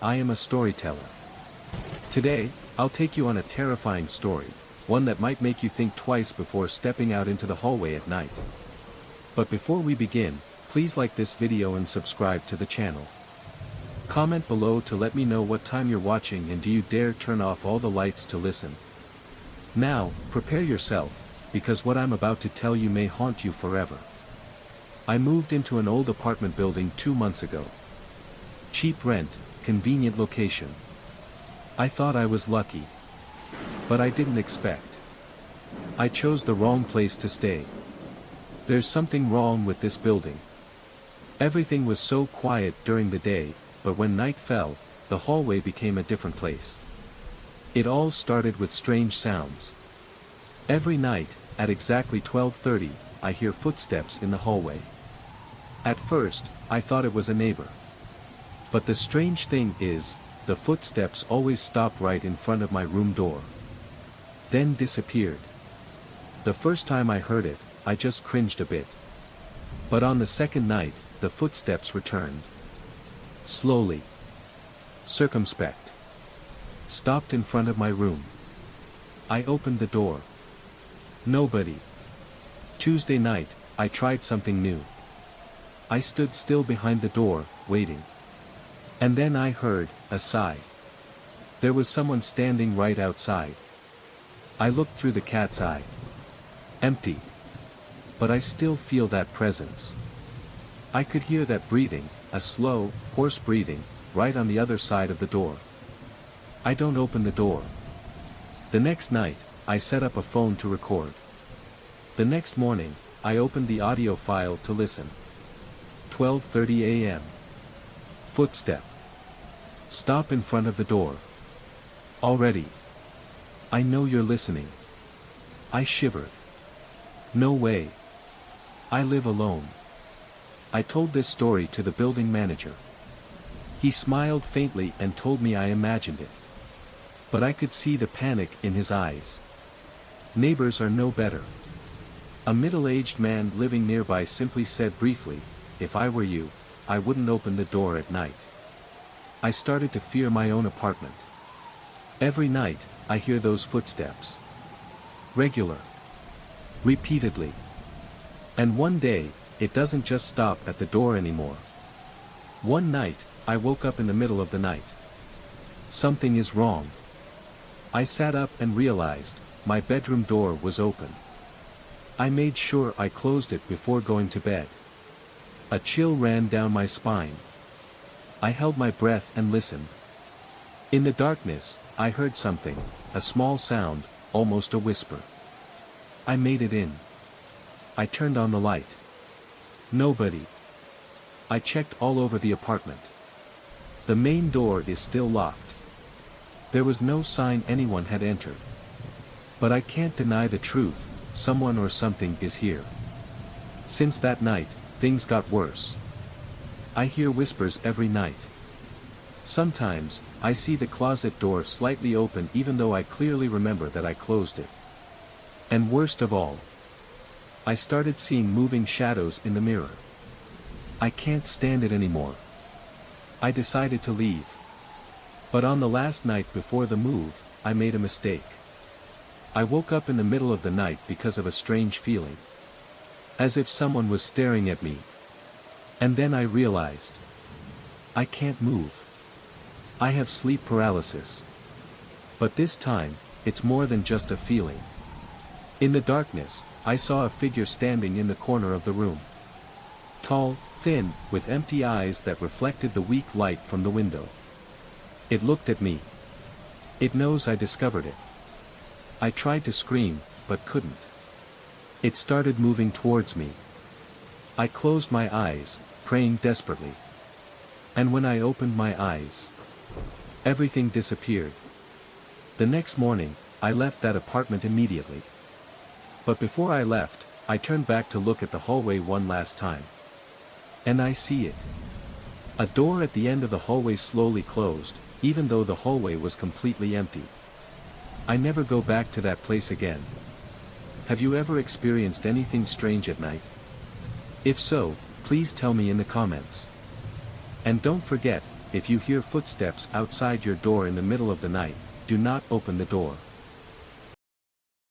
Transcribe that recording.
I am a storyteller. Today, I'll take you on a terrifying story, one that might make you think twice before stepping out into the hallway at night. But before we begin, please like this video and subscribe to the channel. Comment below to let me know what time you're watching and do you dare turn off all the lights to listen. Now, prepare yourself, because what I'm about to tell you may haunt you forever. I moved into an old apartment building 2 months ago. Cheap rent, convenient location. I thought I was lucky. But I didn't expect. I chose the wrong place to stay. There's something wrong with this building. Everything was so quiet during the day, but when night fell, the hallway became a different place. It all started with strange sounds. Every night, at exactly 12:30, I hear footsteps in the hallway. At first, I thought it was a neighbor. But the strange thing is, the footsteps always stop right in front of my room door. Then disappeared. The first time I heard it, I just cringed a bit. But on the second night, the footsteps returned. Slowly. Circumspect. Stopped in front of my room. I opened the door. Nobody. Tuesday night, I tried something new. I stood still behind the door, waiting. And then I heard a sigh. There was someone standing right outside. I looked through the cat's eye. Empty. But I still feel that presence. I could hear that breathing, a slow, hoarse breathing, right on the other side of the door. I don't open the door. The next night, I set up a phone to record. The next morning, I opened the audio file to listen. 12:30 a.m. Footstep. Stop in front of the door. Already. I know you're listening. I shivered. No way. I live alone. I told this story to the building manager. He smiled faintly and told me I imagined it. But I could see the panic in his eyes. Neighbors are no better. A middle-aged man living nearby simply said briefly, "If I were you, I wouldn't open the door at night." I started to fear my own apartment. Every night, I hear those footsteps. Regular. Repeatedly. And one day, it doesn't just stop at the door anymore. One night, I woke up in the middle of the night. Something is wrong. I sat up and realized, my bedroom door was open. I made sure I closed it before going to bed. A chill ran down my spine. I held my breath and listened. In the darkness, I heard something, a small sound, almost a whisper. I made it in. I turned on the light. Nobody. I checked all over the apartment. The main door is still locked. There was no sign anyone had entered. But I can't deny the truth, someone or something is here. Since that night, things got worse. I hear whispers every night. Sometimes, I see the closet door slightly open even though I clearly remember that I closed it. And worst of all, I started seeing moving shadows in the mirror. I can't stand it anymore. I decided to leave. But on the last night before the move, I made a mistake. I woke up in the middle of the night because of a strange feeling. As if someone was staring at me. And then I realized. I can't move. I have sleep paralysis. But this time, it's more than just a feeling. In the darkness, I saw a figure standing in the corner of the room. Tall, thin, with empty eyes that reflected the weak light from the window. It looked at me. It knows I discovered it. I tried to scream, but couldn't. It started moving towards me. I closed my eyes, praying desperately. And when I opened my eyes, everything disappeared. The next morning, I left that apartment immediately. But before I left, I turned back to look at the hallway one last time. And I see it. A door at the end of the hallway slowly closed, even though the hallway was completely empty. I never go back to that place again. Have you ever experienced anything strange at night? If so, please tell me in the comments. And don't forget, if you hear footsteps outside your door in the middle of the night, do not open the door.